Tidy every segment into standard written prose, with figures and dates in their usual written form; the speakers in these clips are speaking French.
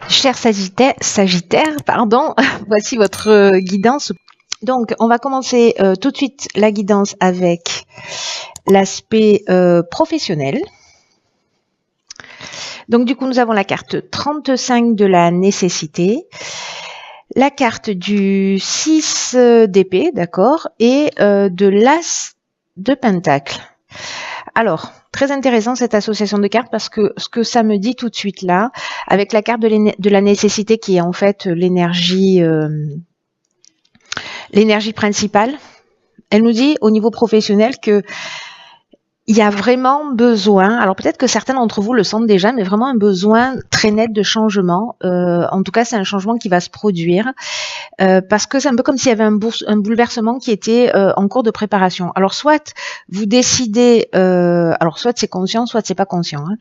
Cher Sagittaire, pardon, voici votre guidance. Donc, on va commencer tout de suite la guidance avec l'aspect professionnel. Donc, du coup, nous avons la carte 35 de la nécessité, la carte du 6 d'épée, d'accord, et de l'as de pentacle. Alors, très intéressant cette association de cartes parce que ce que ça me dit tout de suite là, avec la carte de la nécessité qui est en fait l'énergie principale, elle nous dit au niveau professionnel que il y a vraiment besoin, alors peut-être que certains d'entre vous le sentent déjà, mais vraiment un besoin très net de changement. En tout cas, c'est un changement qui va se produire parce que c'est un peu comme s'il y avait un bouleversement qui était en cours de préparation. Alors soit vous décidez, alors soit c'est conscient, soit c'est pas conscient. Hein.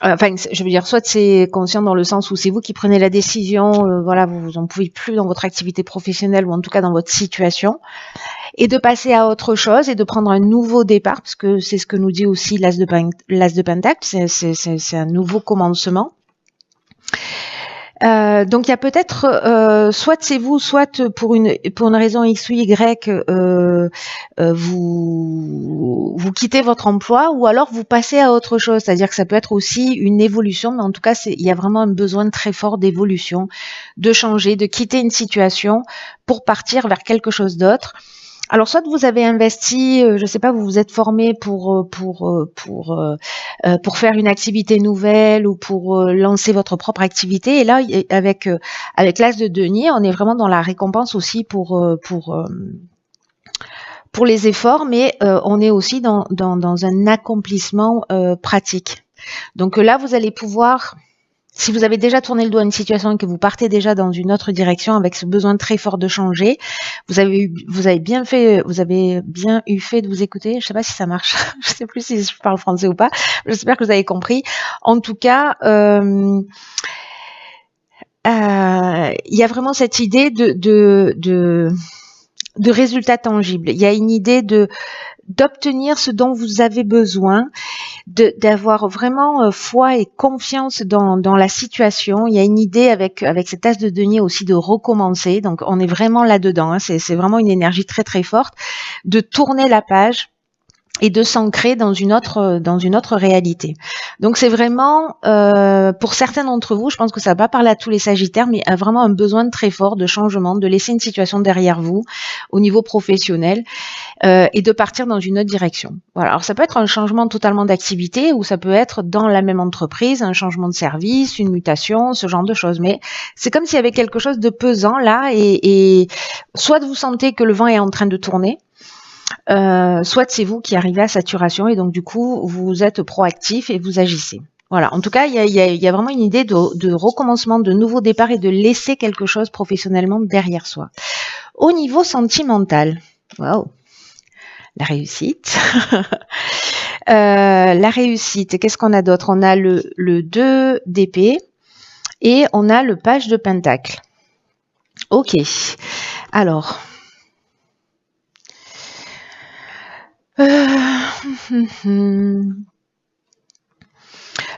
Enfin, je veux dire, soit c'est conscient dans le sens où c'est vous qui prenez la décision, voilà, vous en pouvez plus dans votre activité professionnelle ou en tout cas dans votre situation, et de passer à autre chose et de prendre un nouveau départ, parce que c'est ce que nous dit aussi l'as de pentacle, c'est un nouveau commencement. Donc il y a peut-être soit c'est vous, soit pour une raison X ou Y, vous quittez votre emploi ou alors vous passez à autre chose. C'est-à-dire que ça peut être aussi une évolution, mais en tout cas il y a vraiment un besoin très fort d'évolution, de changer, de quitter une situation pour partir vers quelque chose d'autre. Alors, soit vous avez investi, je sais pas, vous vous êtes formé pour faire une activité nouvelle ou pour lancer votre propre activité. Et là, avec l'as de denier, on est vraiment dans la récompense aussi pour les efforts, mais on est aussi dans un accomplissement pratique. Donc là, vous allez pouvoir, si vous avez déjà tourné le dos à une situation et que vous partez déjà dans une autre direction avec ce besoin très fort de changer, vous avez bien eu fait de vous écouter. Je sais pas si ça marche. Je sais plus si je parle français ou pas. J'espère que vous avez compris. En tout cas, il y a vraiment cette idée de résultats tangibles. Il y a une idée d'obtenir ce dont vous avez besoin, d'avoir vraiment foi et confiance dans la situation. Il y a une idée avec cette as de denier aussi de recommencer. Donc on est vraiment là-dedans. Hein. C'est vraiment une énergie très très forte de tourner la page et de s'ancrer dans une autre réalité. Donc c'est vraiment, pour certains d'entre vous, je pense que ça va pas parler à tous les Sagittaires, mais vraiment un besoin très fort de changement, de laisser une situation derrière vous au niveau professionnel et de partir dans une autre direction. Voilà. Alors ça peut être un changement totalement d'activité ou ça peut être dans la même entreprise, un changement de service, une mutation, ce genre de choses. Mais c'est comme s'il y avait quelque chose de pesant là et soit vous sentez que le vent est en train de tourner, soit c'est vous qui arrivez à saturation et donc du coup vous êtes proactif et vous agissez. Voilà. En tout cas, il y a vraiment une idée de recommencement, de nouveau départ et de laisser quelque chose professionnellement derrière soi. Au niveau sentimental, waouh, la réussite. La réussite, qu'est-ce qu'on a d'autre? On a le 2 d'épée et on a le page de pentacle. Ok. Alors.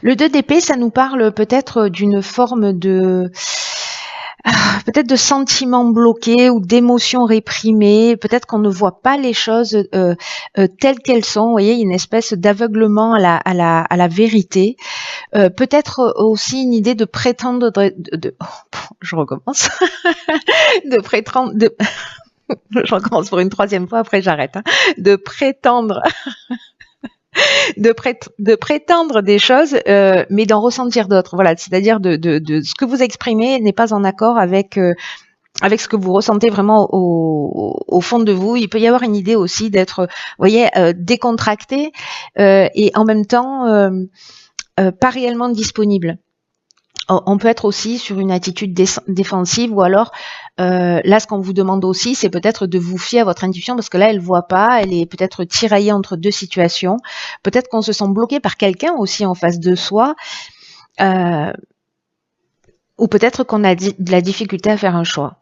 Le 2 d'épée, ça nous parle peut-être d'une forme de sentiments bloqués ou d'émotions réprimées. Peut-être qu'on ne voit pas les choses telles qu'elles sont. Vous voyez, une espèce d'aveuglement à la vérité. Peut-être aussi une idée de prétendre je recommence. de prétendre je recommence pour une troisième fois, après j'arrête. Hein. De prétendre de prétendre des choses, mais d'en ressentir d'autres. Voilà, c'est-à-dire de ce que vous exprimez n'est pas en accord avec ce que vous ressentez vraiment au fond de vous. Il peut y avoir une idée aussi d'être, vous voyez, décontracté et en même temps pas réellement disponible. On peut être aussi sur une attitude défensive ou alors là ce qu'on vous demande aussi c'est peut-être de vous fier à votre intuition parce que là elle voit pas, elle est peut-être tiraillée entre deux situations, peut-être qu'on se sent bloqué par quelqu'un aussi en face de soi ou peut-être qu'on a de la difficulté à faire un choix.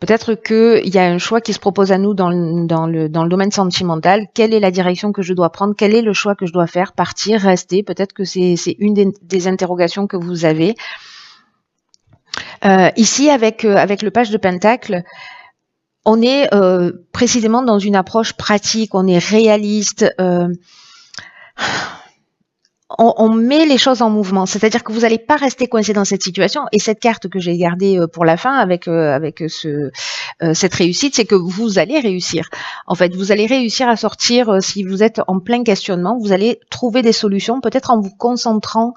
Peut-être qu'il y a un choix qui se propose à nous dans le domaine sentimental. Quelle est la direction que je dois prendre? Quel est le choix que je dois faire? Partir, rester? Peut-être que c'est une des interrogations que vous avez. Ici, avec le page de Pentacle, on est précisément dans une approche pratique, on est réaliste. On met les choses en mouvement, c'est-à-dire que vous n'allez pas rester coincé dans cette situation. Et cette carte que j'ai gardée pour la fin avec cette réussite, c'est que vous allez réussir. En fait, vous allez réussir à sortir, si vous êtes en plein questionnement, vous allez trouver des solutions, peut-être en vous concentrant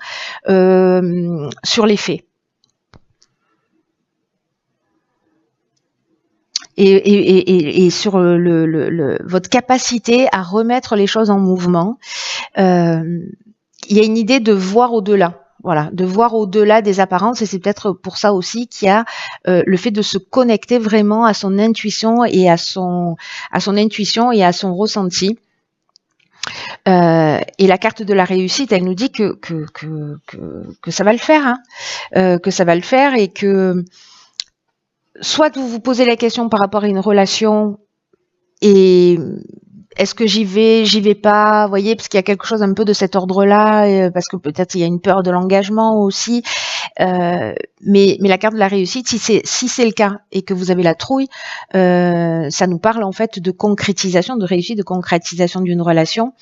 sur les faits. Et sur votre capacité à remettre les choses en mouvement. Il y a une idée de voir au-delà, voilà, de voir au-delà des apparences, et c'est peut-être pour ça aussi qu'il y a le fait de se connecter vraiment à son intuition et à son intuition et à son ressenti. Et la carte de la réussite, elle nous dit que ça va le faire, hein, que ça va le faire, et que soit vous vous posez la question par rapport à une relation et est-ce que j'y vais pas, vous voyez, parce qu'il y a quelque chose un peu de cet ordre-là, parce que peut-être il y a une peur de l'engagement aussi, mais la carte de la réussite, si c'est le cas et que vous avez la trouille, ça nous parle en fait de concrétisation, de réussite, de concrétisation d'une relation.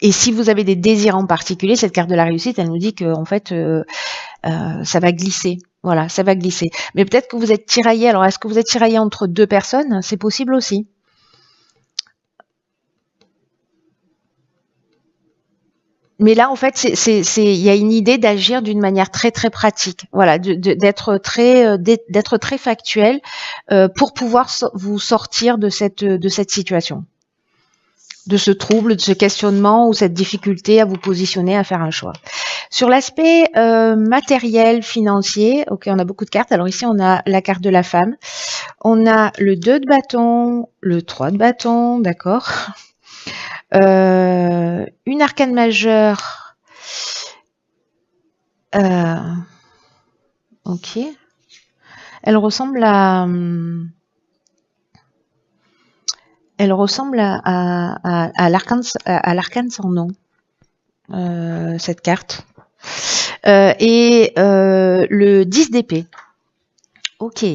Et si vous avez des désirs en particulier, cette carte de la réussite, elle nous dit que en fait, ça va glisser. Voilà, ça va glisser. Mais peut-être que vous êtes tiraillé. Alors, est-ce que vous êtes tiraillé entre deux personnes? C'est possible aussi. Mais là, en fait, il y a une idée d'agir d'une manière très très pratique. Voilà, d'être très factuel pour pouvoir vous sortir de cette situation, de ce trouble, de ce questionnement ou cette difficulté à vous positionner, à faire un choix. Sur l'aspect matériel, financier, ok, on a beaucoup de cartes. Alors ici, on a la carte de la femme. On a le 2 de bâton, le 3 de bâton, d'accord. Une arcane majeure. Ok. Elle ressemble à... l'arcane sans nom, cette carte. Et le 10 d'épée. Ok.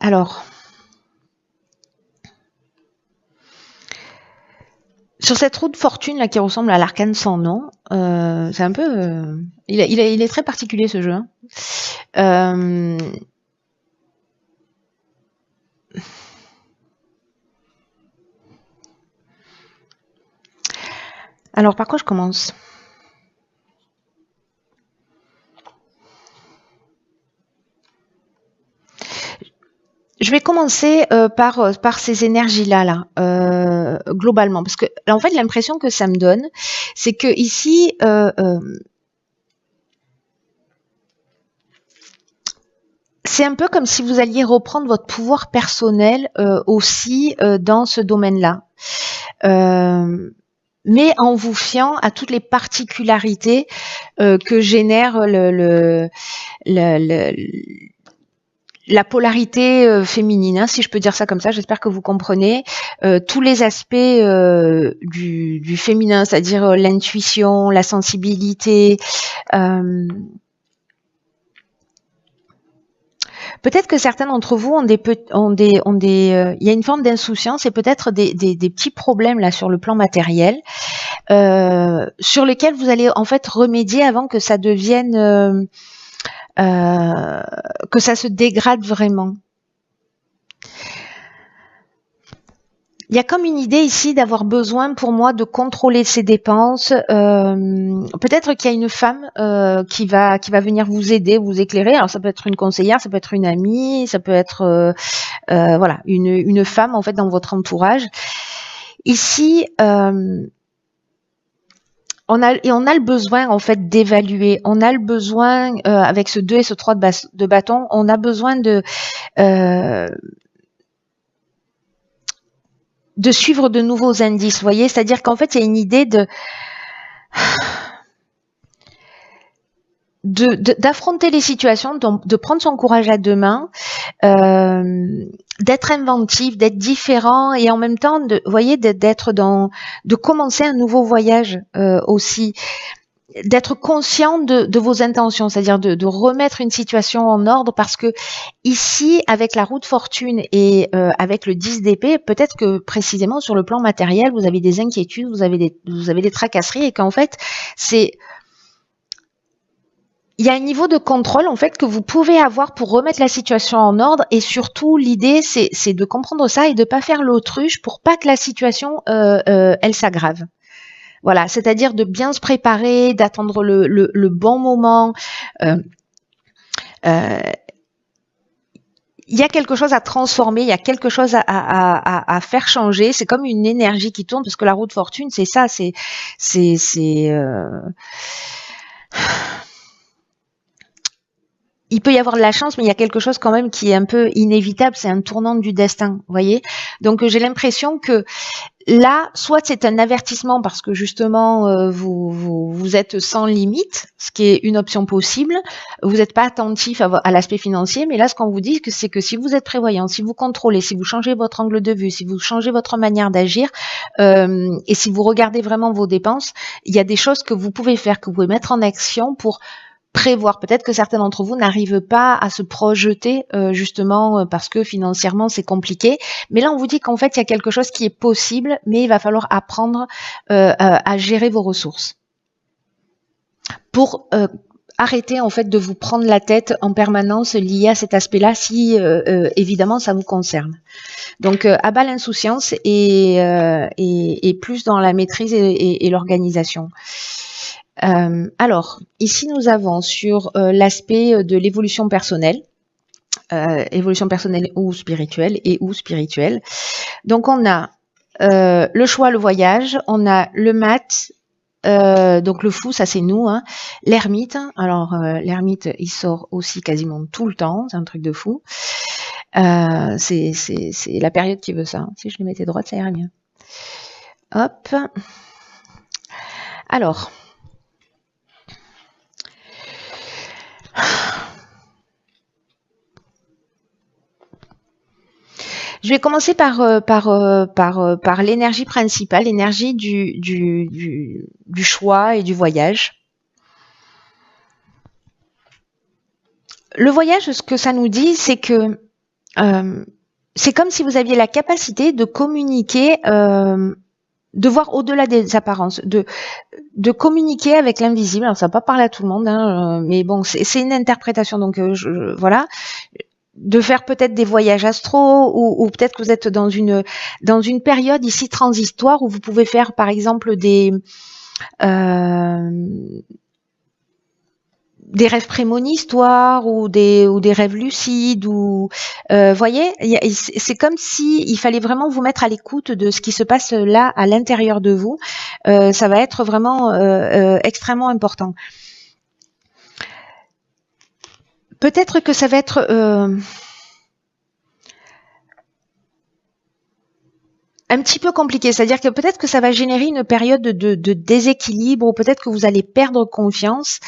Alors, sur cette roue de fortune là qui ressemble à l'arcane sans nom, c'est un peu... il est très particulier ce jeu. Hein. Alors, par quoi je commence? Je vais commencer par ces énergies-là, globalement, parce que en fait, l'impression que ça me donne, c'est que ici, c'est un peu comme si vous alliez reprendre votre pouvoir personnel aussi dans ce domaine-là. Mais en vous fiant à toutes les particularités que génère la polarité féminine, hein, si je peux dire ça comme ça. J'espère que vous comprenez tous les aspects du féminin, c'est-à-dire l'intuition, la sensibilité. Peut-être que certains d'entre vous il y a une forme d'insouciance et peut-être des petits problèmes là sur le plan matériel, sur lesquels vous allez en fait remédier avant que ça devienne, que ça se dégrade vraiment. Il y a comme une idée ici d'avoir besoin pour moi de contrôler ses dépenses. Peut-être qu'il y a une femme qui va venir vous aider, vous éclairer. Alors ça peut être une conseillère, ça peut être une amie, ça peut être voilà, une femme en fait dans votre entourage. Ici, on a le besoin en fait d'évaluer. On a le besoin avec ce 2 et ce 3 de bâton, on a besoin de suivre de nouveaux indices, vous voyez, c'est-à-dire qu'en fait, il y a une idée d'affronter les situations, de prendre son courage à deux mains, d'être inventif, d'être différent et en même temps, vous voyez, de commencer un nouveau voyage aussi, d'être conscient de vos intentions, c'est-à-dire de remettre une situation en ordre parce que ici, avec la roue de fortune et avec le 10 d'épée, peut-être que précisément sur le plan matériel, vous avez des inquiétudes, vous avez des tracasseries et qu'en fait, il y a un niveau de contrôle en fait que vous pouvez avoir pour remettre la situation en ordre et surtout l'idée c'est de comprendre ça et de pas faire l'autruche pour pas que la situation elle s'aggrave. Voilà, c'est-à-dire de bien se préparer, d'attendre le bon moment. Il y a quelque chose à transformer, il y a quelque chose à faire changer. C'est comme une énergie qui tourne parce que la roue de fortune c'est ça, il peut y avoir de la chance, mais il y a quelque chose quand même qui est un peu inévitable, c'est un tournant du destin, vous voyez. Donc j'ai l'impression que là, soit c'est un avertissement parce que justement vous êtes sans limite, ce qui est une option possible. Vous n'êtes pas attentif à l'aspect financier, mais là ce qu'on vous dit, c'est que si vous êtes prévoyant, si vous contrôlez, si vous changez votre angle de vue, si vous changez votre manière d'agir, et si vous regardez vraiment vos dépenses, il y a des choses que vous pouvez faire, que vous pouvez mettre en action pour prévoir. Peut-être que certains d'entre vous n'arrivent pas à se projeter justement parce que financièrement c'est compliqué. Mais là on vous dit qu'en fait il y a quelque chose qui est possible, mais il va falloir apprendre à gérer vos ressources pour arrêter en fait de vous prendre la tête en permanence lié à cet aspect-là si évidemment ça vous concerne. Donc à bas l'insouciance et plus dans la maîtrise et l'organisation. Alors, ici nous avons sur l'aspect de l'évolution personnelle ou spirituelle Donc on a le choix, le voyage, on a le mat, donc le fou, ça c'est nous, hein, l'ermite. Alors l'ermite, il sort aussi quasiment tout le temps, c'est un truc de fou. C'est la période qui veut ça. Hein. Si je les mettais droite, ça irait mieux. Hop. Alors. Je vais commencer par l'énergie principale, l'énergie du choix et du voyage. Le voyage, ce que ça nous dit, c'est que c'est comme si vous aviez la capacité de communiquer, de voir au-delà des apparences, de communiquer avec l'invisible. Alors ça va pas parler à tout le monde, hein, mais bon, c'est une interprétation, donc voilà. De faire peut-être des voyages astraux ou peut-être que vous êtes dans une période ici transitoire où vous pouvez faire par exemple des rêves prémonitoires ou des rêves lucides ou voyez, c'est comme si il fallait vraiment vous mettre à l'écoute de ce qui se passe là à l'intérieur de vous. Ça va être vraiment extrêmement important. Peut-être que ça va être un petit peu compliqué, c'est-à-dire que peut-être que ça va générer une période de déséquilibre ou peut-être que vous allez perdre confiance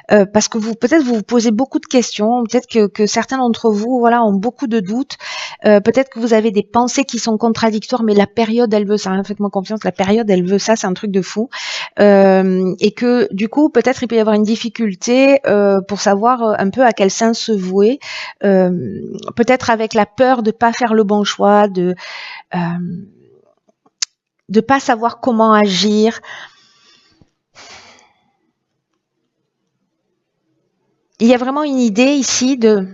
parce que peut-être vous posez beaucoup de questions, peut-être que certains d'entre vous voilà ont beaucoup de doutes, peut-être que vous avez des pensées qui sont contradictoires, mais la période elle veut ça, hein, faites-moi confiance, la période elle veut ça, c'est un truc de fou et que du coup peut-être il peut y avoir une difficulté pour savoir un peu à quel sens se vouer, peut-être avec la peur de pas faire le bon choix, de pas savoir comment agir. Il y a vraiment une idée ici de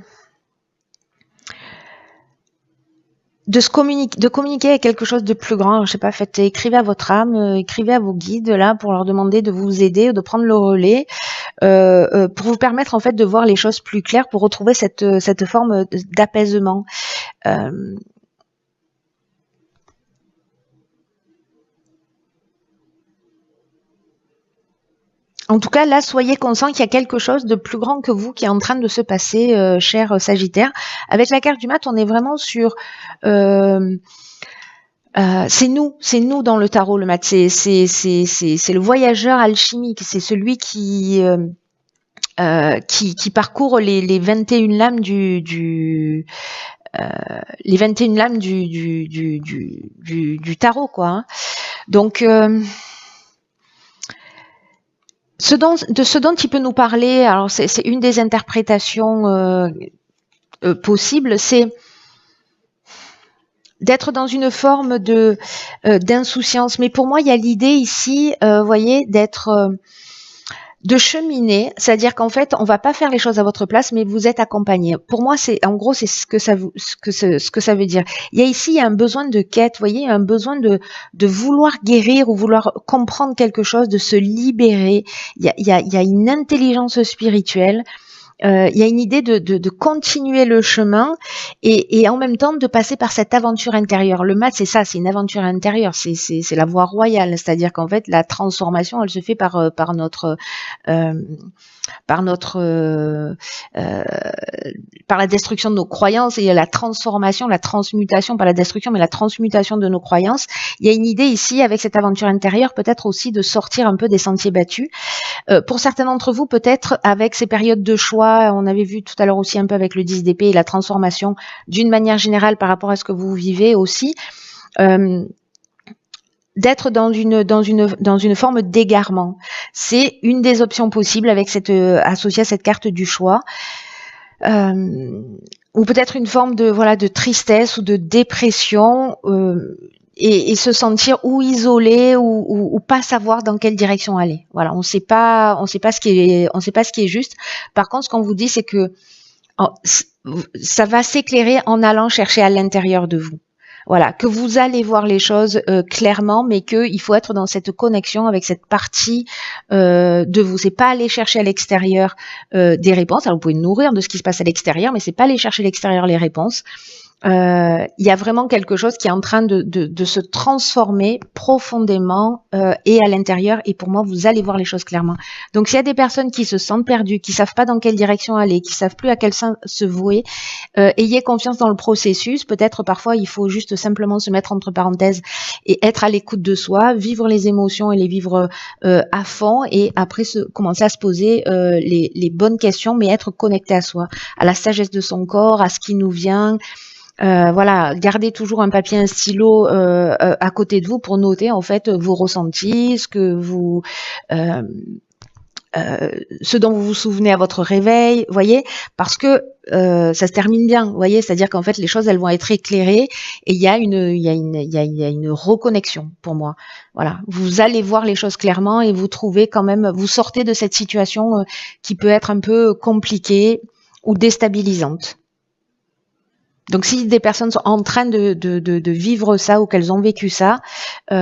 communiquer avec quelque chose de plus grand. Je sais pas, écrivez à votre âme, écrivez à vos guides là pour leur demander de vous aider, de prendre le relais, pour vous permettre en fait de voir les choses plus claires, pour retrouver cette forme d'apaisement. En tout cas, là, soyez conscient qu'il y a quelque chose de plus grand que vous qui est en train de se passer, cher Sagittaire. Avec la carte du mat, on est vraiment sur c'est nous dans le tarot, le mat. C'est le voyageur alchimique. C'est celui qui parcourt les 21 lames les 21 lames du tarot, quoi. Hein. Donc, ce dont il peut nous parler, alors c'est une des interprétations possibles, c'est d'être dans une forme de d'insouciance. Mais pour moi, il y a l'idée ici, voyez, de cheminer, c'est-à-dire qu'en fait, on va pas faire les choses à votre place, mais vous êtes accompagné. Pour moi, c'est en gros, c'est ce que ça veut dire. Il y a un besoin de quête, vous voyez, il y a un besoin de vouloir guérir ou vouloir comprendre quelque chose, de se libérer. Il y a une intelligence spirituelle. Il y a une idée de continuer le chemin et en même temps de passer par cette aventure intérieure. Le mat, c'est ça, c'est une aventure intérieure, c'est la voie royale, c'est-à-dire qu'en fait la transformation, elle se fait par la destruction de nos croyances, et la transformation, la transmutation, pas la destruction, mais la transmutation de nos croyances. Il y a une idée ici, avec cette aventure intérieure, peut-être aussi de sortir un peu des sentiers battus. Pour certains d'entre vous, peut-être avec ces périodes de choix, on avait vu tout à l'heure aussi un peu avec le 10 d'épée et la transformation d'une manière générale par rapport à ce que vous vivez aussi, d'être dans une forme d'égarement. C'est une des options possibles avec associée à cette carte du choix. Ou peut-être une forme de tristesse ou de dépression, et se sentir ou isolé ou pas savoir dans quelle direction aller. Voilà, on sait pas ce qui est juste. Par contre, ce qu'on vous dit, c'est que ça va s'éclairer en allant chercher à l'intérieur de vous. Voilà, que vous allez voir les choses clairement, mais qu'il faut être dans cette connexion avec cette partie de vous. C'est pas aller chercher à l'extérieur des réponses. Alors vous pouvez nourrir de ce qui se passe à l'extérieur, mais c'est pas aller chercher à l'extérieur les réponses. Il y a vraiment quelque chose qui est en train de se transformer profondément et à l'intérieur, et pour moi vous allez voir les choses clairement. Donc s'il y a des personnes qui se sentent perdues, qui savent pas dans quelle direction aller, qui savent plus à quel sens se vouer, ayez confiance dans le processus. Peut-être parfois il faut juste simplement se mettre entre parenthèses et être à l'écoute de soi, vivre les émotions et les vivre à fond, et après commencer à se poser les bonnes questions, mais être connecté à soi, à la sagesse de son corps, à ce qui nous vient. Voilà, gardez toujours un papier, un stylo à côté de vous pour noter en fait vos ressentis, ce dont vous vous souvenez à votre réveil, voyez, parce que ça se termine bien, voyez, c'est-à-dire qu'en fait les choses elles vont être éclairées et il y a une reconnexion pour moi. Voilà, vous allez voir les choses clairement et vous trouvez quand même, vous sortez de cette situation qui peut être un peu compliquée ou déstabilisante. Donc, si des personnes sont en train de vivre ça ou qu'elles ont vécu ça, vous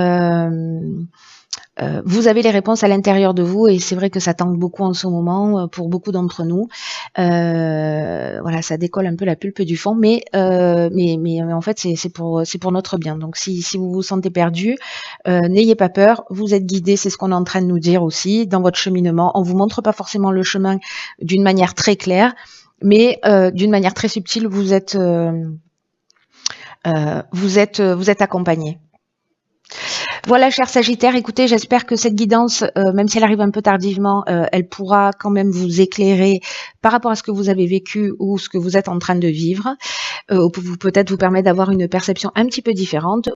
avez les réponses à l'intérieur de vous, et c'est vrai que ça tangue beaucoup en ce moment pour beaucoup d'entre nous. Voilà, ça décolle un peu la pulpe du fond, mais en fait c'est pour notre bien. Donc si vous vous sentez perdu, n'ayez pas peur, vous êtes guidés, c'est ce qu'on est en train de nous dire aussi dans votre cheminement. On vous montre pas forcément le chemin d'une manière très claire, mais d'une manière très subtile, vous êtes accompagné. Voilà, cher Sagittaire, écoutez, j'espère que cette guidance, même si elle arrive un peu tardivement, elle pourra quand même vous éclairer par rapport à ce que vous avez vécu ou ce que vous êtes en train de vivre, ou peut-être vous permettre d'avoir une perception un petit peu différente.